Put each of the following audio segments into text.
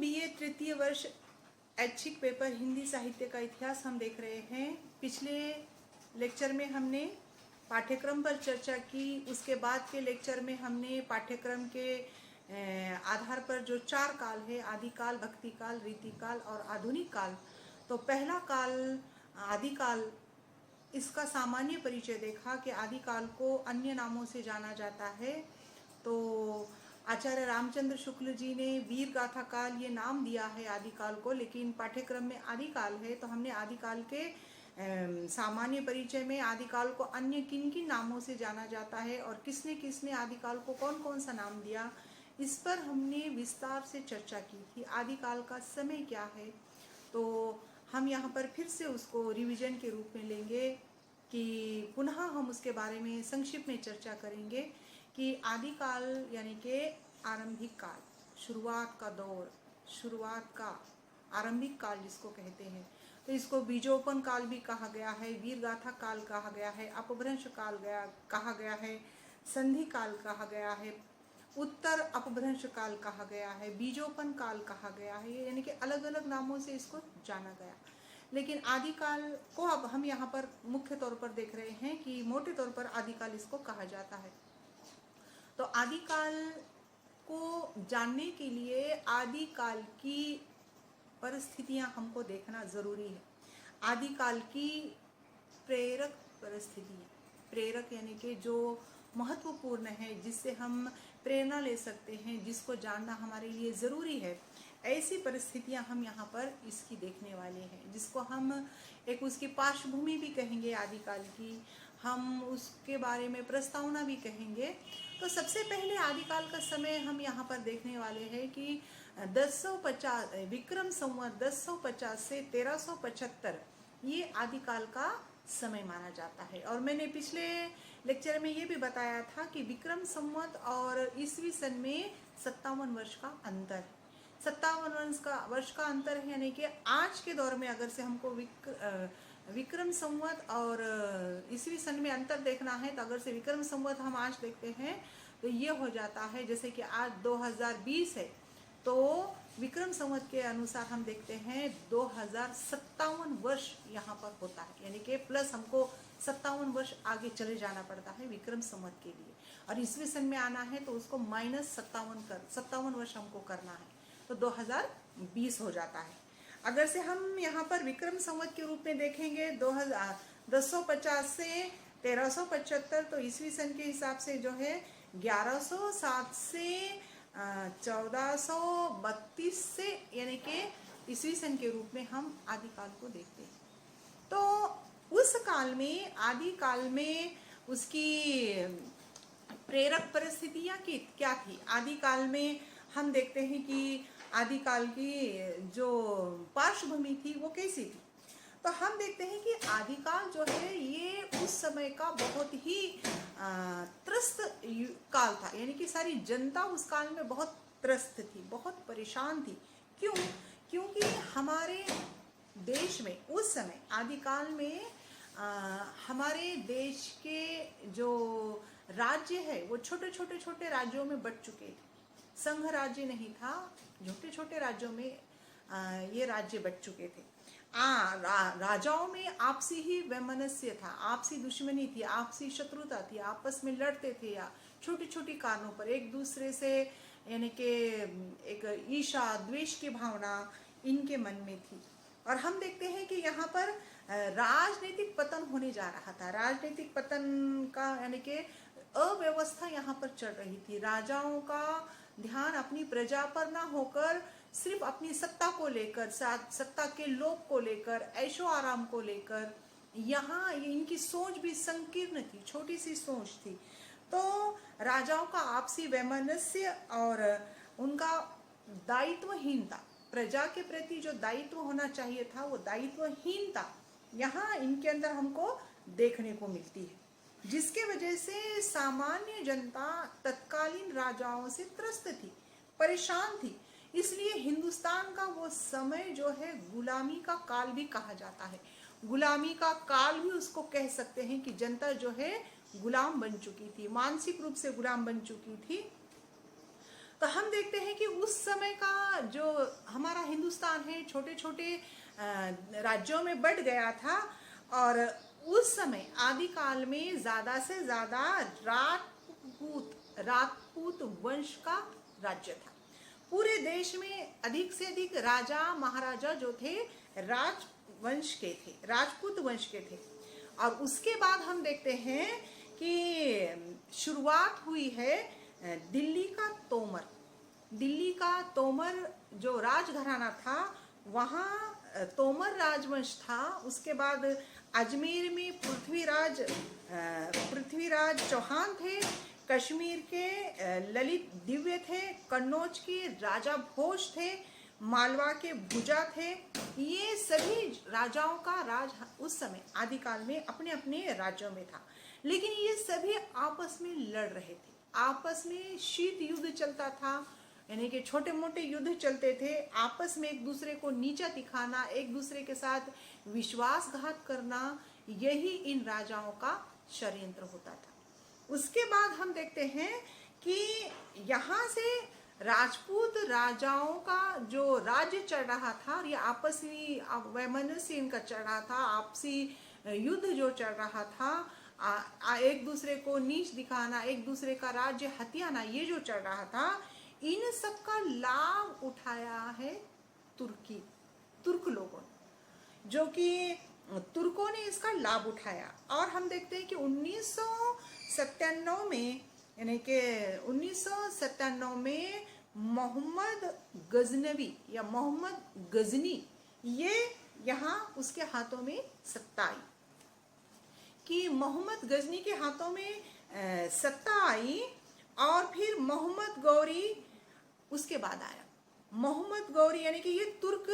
BA तृतीय वर्ष ऐच्छिक पेपर हिंदी साहित्य का इतिहास हम देख रहे हैं। पिछले लेक्चर में हमने पाठ्यक्रम पर चर्चा की, उसके बाद के लेक्चर में हमने पाठ्यक्रम के आधार पर जो 4 काल है, आदिकाल, भक्तिकाल, रीतिकाल और आधुनिक काल। तो पहला काल आदिकाल, इसका सामान्य परिचय देखा कि आदिकाल को अन्य नामों से जाना जाता है। तो आचार्य रामचंद्र शुक्ल जी ने वीर गाथा काल ये नाम दिया है आदिकाल को, लेकिन पाठ्यक्रम में आदिकाल है। तो हमने आदिकाल के सामान्य परिचय में आदिकाल को अन्य किन किन नामों से जाना जाता है और किसने किसने आदिकाल को कौन कौन सा नाम दिया, इस पर हमने विस्तार से चर्चा की थी। आदिकाल का समय क्या है, तो हम यहाँ पर फिर से उसको रिवीजन के रूप में लेंगे कि पुनः हम उसके बारे में संक्षिप्त में चर्चा करेंगे कि आदिकाल यानी कि आरंभिक काल, शुरुआत का दौर, शुरुआत का आरंभिक काल जिसको कहते हैं। तो इसको बीजोपन काल भी कहा गया है, वीर गाथा काल कहा गया है, अपभ्रंश काल कहा गया है, संधि काल कहा गया है, उत्तर अपभ्रंश काल कहा गया है, बीजोपन काल कहा गया है। यानी कि अलग अलग नामों से इसको जाना गया। लेकिन आदिकाल को अब हम यहाँ पर मुख्य तौर पर देख रहे हैं कि मोटे तौर पर आदिकाल इसको कहा जाता है। तो आदिकाल को जानने के लिए आदिकाल की परिस्थितियां हमको देखना जरूरी है। आदिकाल की प्रेरक परिस्थितियां, प्रेरक यानी कि जो महत्वपूर्ण है, जिससे हम प्रेरणा ले सकते हैं, जिसको जानना हमारे लिए ज़रूरी है, ऐसी परिस्थितियां हम यहाँ पर इसकी देखने वाले हैं, जिसको हम एक उसकी पार्श्वभूमि भी कहेंगे आदिकाल की, हम उसके बारे में प्रस्तावना भी कहेंगे। तो सबसे पहले आदिकाल का समय हम यहाँ पर देखने वाले हैं कि 1050 विक्रम संवत 1050 से 1375 ये आदिकाल का समय माना जाता है। और मैंने पिछले लेक्चर में ये भी बताया था कि विक्रम संवत और ईस्वी सन में 57 वर्ष का अंतर है। 57 वर्ष का अंतर है, यानी कि आज के दौर में अगर से हमको विक्रम संवत और ईस्वी सन में अंतर देखना है, तो अगर से विक्रम संवत हम आज देखते हैं तो ये हो जाता है जैसे कि आज 2020 है, तो विक्रम संवत के अनुसार हम देखते हैं 2057 वर्ष यहाँ पर होता है, यानी कि प्लस हमको 57 वर्ष आगे चले जाना पड़ता है विक्रम संवत के लिए। और ईस्वी सन में आना है तो उसको माइनस 57 वर्ष हमको करना है, तो 2020 हो जाता है। अगर से हम यहाँ पर विक्रम संवत के रूप में देखेंगे 1050 से 1375, तो ईस्वी सन के हिसाब से जो है 1107 से 1432 से, यानी कि ईस्वी सन के रूप में हम आदिकाल को देखते हैं। तो उस काल में, आदिकाल में उसकी प्रेरक परिस्थितियां क्या थी। आदिकाल में हम देखते हैं कि आदिकाल की जो पार्श्वभूमि थी वो कैसी थी। तो हम देखते हैं कि आदिकाल जो है ये उस समय का बहुत ही त्रस्त काल था, यानी कि सारी जनता उस काल में बहुत त्रस्त थी, बहुत परेशान थी। क्यों? क्योंकि हमारे देश में उस समय आदिकाल में हमारे देश के जो राज्य है वो छोटे छोटे राज्यों में बट चुके थे। संघ राज्य नहीं था, छोटे छोटे राज्यों में ये राज्य बट चुके थे। राजाओं में आपसी ही वैमनस्य था, आपसी दुश्मनी थी, आपसी शत्रुता थी, आपस में लड़ते थे या छोटी छोटी कारणों पर एक दूसरे से, यानी कि एक ईर्ष्या द्वेष की भावना इनके मन में थी। और हम देखते हैं कि यहाँ पर राजनीतिक पतन होने जा रहा था। राजनीतिक पतन का यानी कि अव्यवस्था यहाँ पर चल रही थी। राजाओं का ध्यान अपनी प्रजा पर ना होकर सिर्फ अपनी सत्ता को लेकर, सत्ता के लोभ को लेकर, ऐशो आराम को लेकर, यहाँ इनकी सोच भी संकीर्ण थी, छोटी सी सोच थी। तो राजाओं का आपसी वैमनस्य और उनका दायित्वहीनता, प्रजा के प्रति जो दायित्व होना चाहिए था वो दायित्वहीनता यहाँ इनके अंदर हमको देखने को मिलती है, जिसके वजह से सामान्य जनता तत्कालीन राजाओं से त्रस्त थी, परेशान थी। इसलिए हिंदुस्तान का वो समय जो है गुलामी का काल भी कहा जाता है। गुलामी का काल भी उसको कह सकते हैं कि जनता जो है गुलाम बन चुकी थी, मानसिक रूप से गुलाम बन चुकी थी। तो हम देखते हैं कि उस समय का जो हमारा हिंदुस्तान है छोटे छोटे राज्यों में बढ़ गया था, और उस समय आदिकाल में ज़्यादा से ज़्यादा राजपूत वंश का राज्य था। पूरे देश में अधिक से अधिक राजा महाराजा जो थे राजवंश के थे, राजपूत वंश के थे। और उसके बाद हम देखते हैं कि शुरुआत हुई है दिल्ली का तोमर जो राजघराना था, वहाँ तोमर राजवंश था। उसके बाद अजमेर में पृथ्वीराज चौहान थे, कश्मीर के ललित दिव्य थे, कन्नौज के राजा भोज थे, मालवा के भुजा थे। ये सभी राजाओं का राज उस समय आदिकाल में अपने अपने राज्यों में था, लेकिन ये सभी आपस में लड़ रहे थे, आपस में शीत युद्ध चलता था, यानी कि छोटे मोटे युद्ध चलते थे, आपस में एक दूसरे को नीचा दिखाना, एक दूसरे के साथ विश्वासघात करना, यही इन राजाओं का षड्यंत्र होता था। उसके बाद हम देखते हैं कि यहाँ से राजपूत राजाओं का जो राज्य चल रहा था, ये आपसी वैमनस्य इनका चल रहा था, आपसी युद्ध जो चल रहा था, एक दूसरे को नीच दिखाना, एक दूसरे का राज्य हथियाना, ये जो चल रहा था, इन सब का लाभ उठाया है तुर्क लोगों ने, जो कि तुर्कों ने इसका लाभ उठाया। और हम देखते हैं कि 1997 में, यानी कि 1997 में मोहम्मद गजनवी या मोहम्मद गजनी, ये यहाँ उसके हाथों में सत्ता आई, कि मोहम्मद गजनी के हाथों में सत्ता आई। और फिर मोहम्मद गौरी उसके बाद आया। मोहम्मद गौरी यानी कि ये तुर्क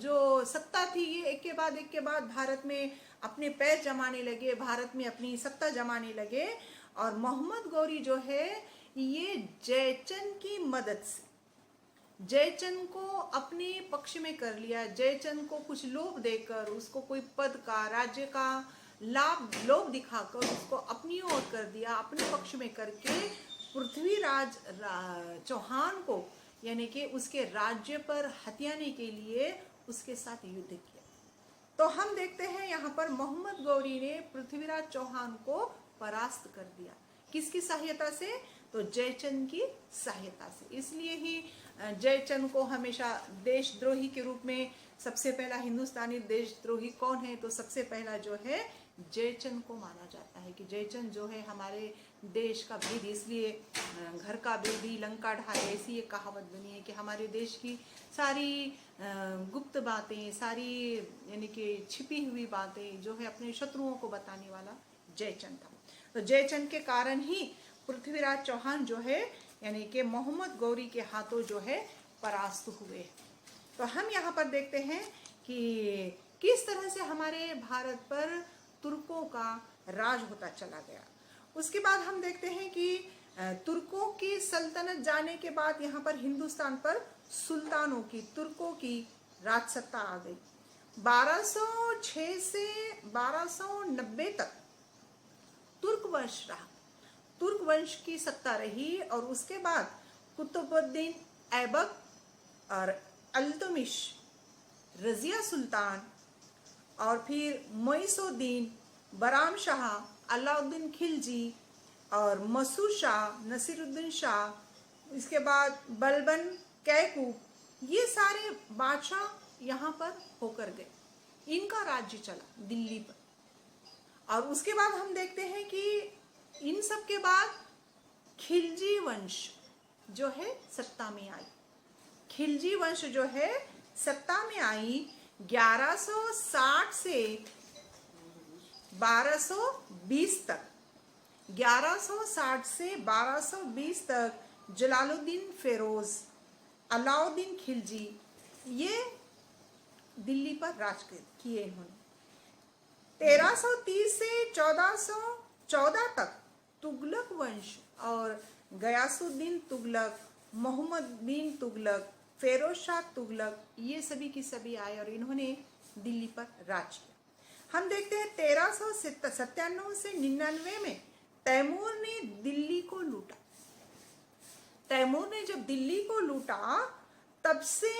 जो सत्ता थी, ये एक के बाद भारत में अपने पैर जमाने लगे, भारत में अपनी सत्ता जमाने लगे। और मोहम्मद गौरी जो है, ये जयचंद की मदद से जयचंद को अपने पक्ष में कर लिया। जयचंद को कुछ लोभ देकर, उसको कोई पद का, राज्य का लोभ दिखाकर उसको अपनी ओर कर दिया, अपने पक्ष में करके पृथ्वीराज चौहान को, यानी कि उसके राज्य पर हथियाने के लिए उसके साथ युद्ध किया। तो हम देखते हैं यहाँ पर मोहम्मद गौरी ने पृथ्वीराज चौहान को परास्त कर दिया। किसकी सहायता से? तो जयचंद की सहायता से। इसलिए ही जयचंद को हमेशा देशद्रोही के रूप में, सबसे पहला हिंदुस्तानी देशद्रोही कौन है, तो सबसे पहला जो है जयचंद को माना जाता है, कि जयचंद जो है हमारे देश का भेद, इसलिए घर का भेदी लंका ढाए, ऐसी ये कहावत बनी है कि हमारे देश की सारी गुप्त बातें, सारी यानी कि छिपी हुई बातें जो है अपने शत्रुओं को बताने वाला जयचंद था। तो जयचंद के कारण ही पृथ्वीराज चौहान जो है, यानी कि मोहम्मद गौरी के हाथों जो है परास्त हुए। तो हम यहाँ पर देखते हैं कि किस तरह से हमारे भारत पर तुर्कों का राज होता चला गया। उसके बाद हम देखते हैं कि तुर्कों की सल्तनत जाने के बाद यहाँ पर हिंदुस्तान पर सुल्तानों की, तुर्कों की राजसत्ता आ गई। 1206 से 1290 तक तुर्क वंश रहा, तुर्क वंश की सत्ता रही। और उसके बाद कुतुबुद्दीन ऐबक और अल्तुमिश, रजिया सुल्तान, और फिर मोइसुद्दीन, बराम शाह, अलाउद्दीन खिलजी और मसूर शाह, नसीरुद्दीन शाह, इसके बाद बलबन कैकूब, ये सारे बादशाह यहाँ पर होकर गए। इनका राज्य चला दिल्ली पर। और उसके बाद हम देखते हैं कि इन सब के बाद खिलजी वंश जो है सत्ता में आई। खिलजी वंश जो है सत्ता में आई 1160 से 1220 तक। 1160 से 1220 तक जलालुद्दीन फिरोज, अलाउद्दीन खिलजी, ये दिल्ली पर राज किए इन्होंने। 1330 से 1414 तक तुगलक वंश और गयासुद्दीन तुगलक, मोहम्मद बिन तुगलक, फिरोज शाह तुगलक, ये सभी की सभी आए और इन्होंने दिल्ली पर राज किया। हम देखते हैं 1397 से 99 में तैमूर ने दिल्ली को लूटा। तैमूर ने जब दिल्ली को लूटा तब से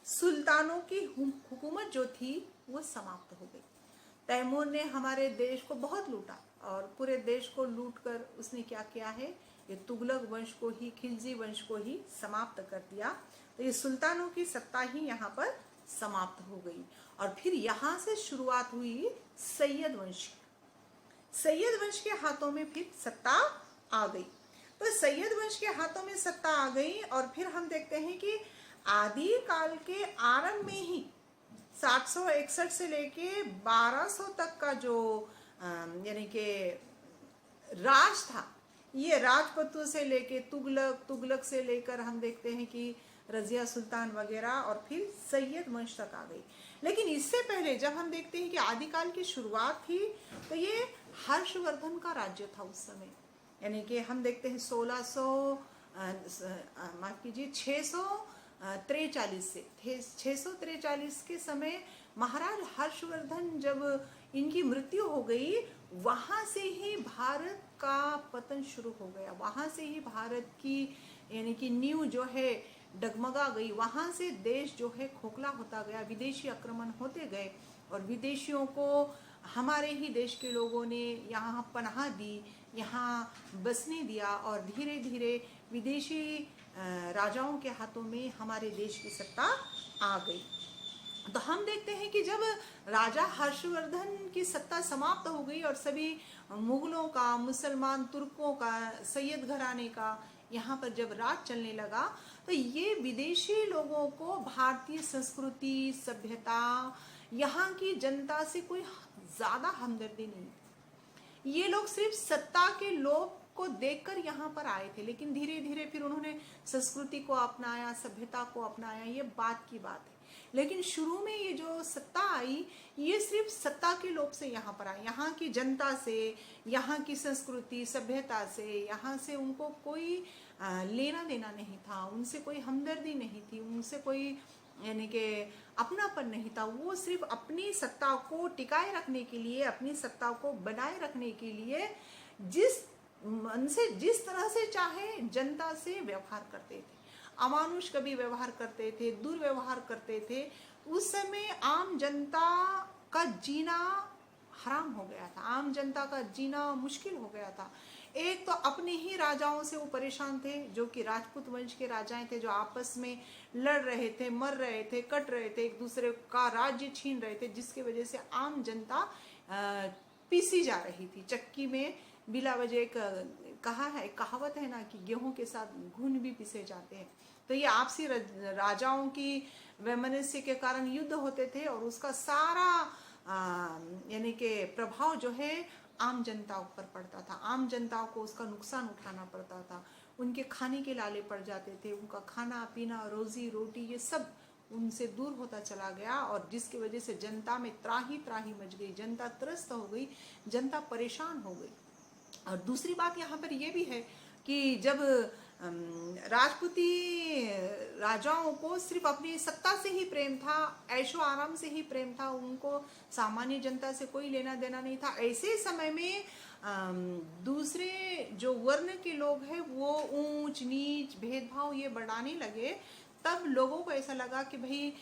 सुल्तानों की हुकूमत जो थी वो समाप्त हो गई। तैमूर ने हमारे देश को बहुत लूटा और पूरे देश को लूट कर उसने क्या किया है, ये तुगलक वंश को ही, खिलजी वंश को ही समाप्त कर दिया। तो ये सुल्तानों की सत्ता ही यहाँ पर समाप्त हो गई और फिर यहाँ से शुरुआत हुई सैयद वंश। सैयद वंश के हाथों में फिर सत्ता आ गई। तो सैयद वंश के हाथों में सत्ता आ गई और फिर हम देखते हैं कि आदि काल के आरंभ में ही 761 से लेके 1200 तक का जो यानी कि राज था, ये राजपूतों से लेके तुगलक से लेकर हम देखते हैं कि रजिया सुल्तान वगैरह और फिर सैयद वंश तक आ गई। लेकिन इससे पहले जब हम देखते हैं कि आदिकाल की शुरुआत थी तो ये हर्षवर्धन का राज्य था उस समय। यानी कि हम देखते हैं 643 के समय महाराज हर्षवर्धन जब इनकी मृत्यु हो गई, वहां से ही भारत का पतन शुरू हो गया। वहां से ही भारत की यानी कि नींव जो है डगमगा गई। वहां से देश जो है खोखला होता गया, विदेशी आक्रमण होते गए और विदेशियों को हमारे ही देश के लोगों ने यहाँ पनाह दी, यहाँ बसने दिया और धीरे धीरे विदेशी राजाओं के हाथों में हमारे देश की सत्ता आ गई। तो हम देखते हैं कि जब राजा हर्षवर्धन की सत्ता समाप्त हो गई और सभी मुगलों का, मुसलमान तुर्कों का, सैयद घराने का यहाँ पर जब राज चलने लगा तो ये विदेशी लोगों को भारतीय संस्कृति, सभ्यता, यहाँ की जनता से कोई ज्यादा हमदर्दी नहीं। ये लोग सिर्फ सत्ता के लोभ को देखकर यहाँ पर आए थे, लेकिन धीरे धीरे फिर उन्होंने संस्कृति को अपनाया, सभ्यता को अपनाया, ये बात की बात है। लेकिन शुरू में ये जो सत्ता आई, ये सिर्फ सत्ता के लोभ से यहाँ पर आई। यहाँ की जनता से, यहाँ की संस्कृति सभ्यता से, यहाँ से उनको कोई लेना देना नहीं था, उनसे कोई हमदर्दी नहीं थी, उनसे कोई यानी कि अपनापन नहीं था। वो सिर्फ अपनी सत्ता को टिकाए रखने के लिए, अपनी सत्ता को बनाए रखने के लिए जिस मन से, जिस तरह से चाहे जनता से व्यवहार करते थे, अमानुष कभी व्यवहार करते थे, दुर्व्यवहार करते थे। उस समय आम जनता का जीना हराम हो गया था, आम जनता का जीना मुश्किल हो गया था। एक तो अपने ही राजाओं से वो परेशान थे, जो कि राजपूत वंश के राजाएं थे, जो आपस में लड़ रहे थे, मर रहे थे, कट रहे थे, एक दूसरे का राज्य छीन रहे थे, जिसकी वजह से आम जनता पीसी जा रही थी। चक्की में बिला वजह एक कहावत है ना कि गेहूं के साथ घुन भी पिसे जाते हैं। तो ये आपसी राजाओं की वैमनस्य के कारण युद्ध होते थे और उसका सारा यानी कि प्रभाव जो है आम जनता ऊपर पड़ता था। आम जनता को उसका नुकसान उठाना पड़ता था, उनके खाने के लाले पड़ जाते थे, उनका खाना पीना, रोजी रोटी, ये सब उनसे दूर होता चला गया और जिसकी वजह से जनता में त्राही त्राही मच गई, जनता त्रस्त हो गई, जनता परेशान हो गई। और दूसरी बात यहाँ पर यह भी है कि जब राजपूती राजाओं को सिर्फ अपनी सत्ता से ही प्रेम था, ऐशो आराम से ही प्रेम था, उनको सामान्य जनता से कोई लेना देना नहीं था। ऐसे समय में दूसरे जो वर्ण के लोग हैं वो ऊंच नीच भेदभाव ये बढ़ाने लगे। तब लोगों को ऐसा लगा कि भाई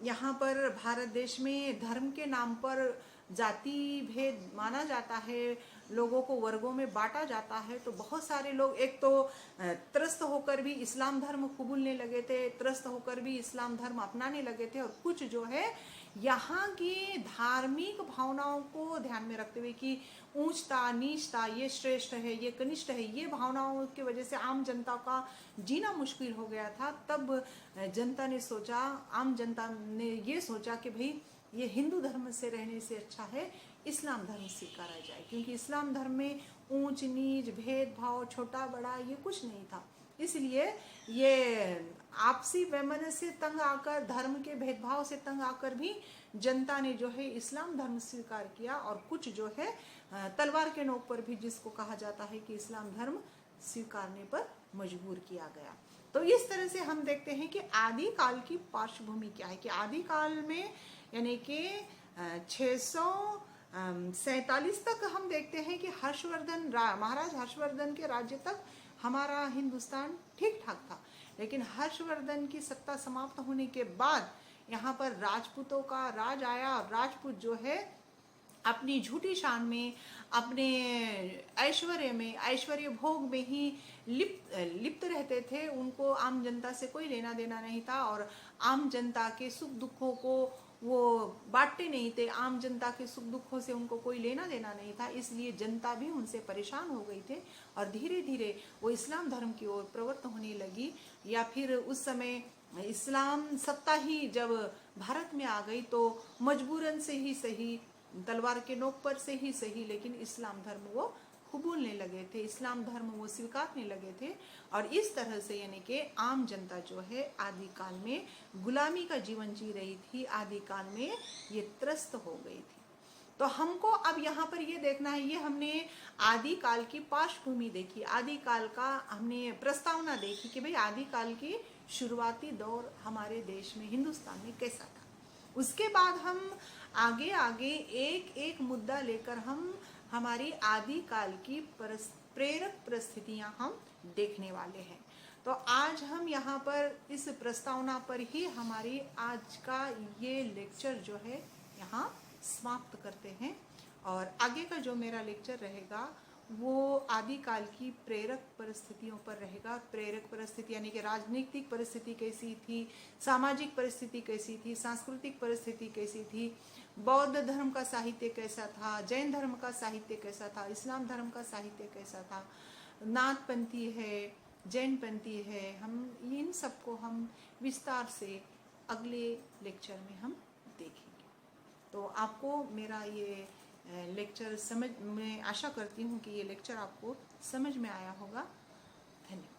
यहाँ पर भारत देश में धर्म के नाम पर जाति भेद माना जाता है, लोगों को वर्गों में बांटा जाता है। तो बहुत सारे लोग एक तो त्रस्त होकर भी इस्लाम धर्म कबूलने लगे थे, त्रस्त होकर भी इस्लाम धर्म अपनाने लगे थे, और कुछ जो है यहाँ की धार्मिक भावनाओं को ध्यान में रखते हुए कि ऊंचता नीचता, ये श्रेष्ठ है, ये कनिष्ठ है, ये भावनाओं की वजह से आम जनता का जीना मुश्किल हो गया था। तब जनता ने सोचा, आम जनता ने ये सोचा कि भाई ये हिंदू धर्म से रहने से अच्छा है इस्लाम धर्म स्वीकारा जाए, क्योंकि इस्लाम धर्म में ऊंच नीच, भेदभाव, छोटा बड़ा ये कुछ नहीं था। इसलिए ये आपसी वैमनस्य से तंग आकर, धर्म के भेदभाव से तंग आकर भी जनता ने जो है इस्लाम धर्म स्वीकार किया, और कुछ जो है तलवार के नोक पर भी, जिसको कहा जाता है कि इस्लाम धर्म स्वीकारने पर मजबूर किया गया। तो इस तरह से हम देखते हैं कि आदि काल की पार्श्वभूमि क्या है, कि आदि काल में यानी कि 647 तक हम देखते हैं कि हर्षवर्धन, महाराज हर्षवर्धन के राज्य तक हमारा हिंदुस्तान ठीक ठाक था। लेकिन हर्षवर्धन की सत्ता समाप्त होने के बाद यहाँ पर राजपूतों का राज आया। राजपूत जो है अपनी झूठी शान में, अपने ऐश्वर्य में, ऐश्वर्य भोग में ही लिप्त रहते थे। उनको आम जनता से कोई लेना देना नहीं था और आम जनता के सुख दुखों को वो बांटते नहीं थे। आम जनता के सुख दुखों से उनको कोई लेना देना नहीं था, इसलिए जनता भी उनसे परेशान हो गई थे और धीरे धीरे वो इस्लाम धर्म की ओर प्रवृत्त होने लगी। या फिर उस समय इस्लाम सत्ता ही जब भारत में आ गई तो मजबूरन से ही सही, तलवार के नोक पर से ही सही, लेकिन इस्लाम धर्म वो कबूलने लगे थे, इस्लाम धर्म वो स्वीकारने लगे थे। और इस तरह से यानी कि आम जनता जो है आदिकाल में गुलामी का जीवन जी रही थी, आदिकाल में ये त्रस्त हो गई थी। तो हमको अब यहाँ पर ये देखना है, ये हमने आदिकाल की पार्श्वभूमि देखी, आदिकाल का हमने प्रस्तावना देखी कि भाई आदिकाल की शुरुआती दौर हमारे देश में, हिंदुस्तान में कैसा था। उसके बाद हम आगे आगे एक एक मुद्दा लेकर हम हमारी आदिकाल की प्रेरक परिस्थितियां हम देखने वाले हैं। तो आज हम यहाँ पर इस प्रस्तावना पर ही हमारी आज का ये लेक्चर जो है यहाँ समाप्त करते हैं। और आगे का जो मेरा लेक्चर रहेगा वो आदिकाल की प्रेरक परिस्थितियों पर रहेगा। प्रेरक परिस्थिति यानी कि राजनीतिक परिस्थिति कैसी थी, सामाजिक परिस्थिति कैसी थी, सांस्कृतिक परिस्थिति कैसी थी, बौद्ध धर्म का साहित्य कैसा था, जैन धर्म का साहित्य कैसा था, इस्लाम धर्म का साहित्य कैसा था, नाथपंथी है, जैनपंथी है, हम इन सबको हम विस्तार से अगले लेक्चर में हम देखेंगे। तो आपको मेरा ये लेक्चर समझ, मैं आशा करती हूँ कि ये लेक्चर आपको समझ में आया होगा। धन्यवाद।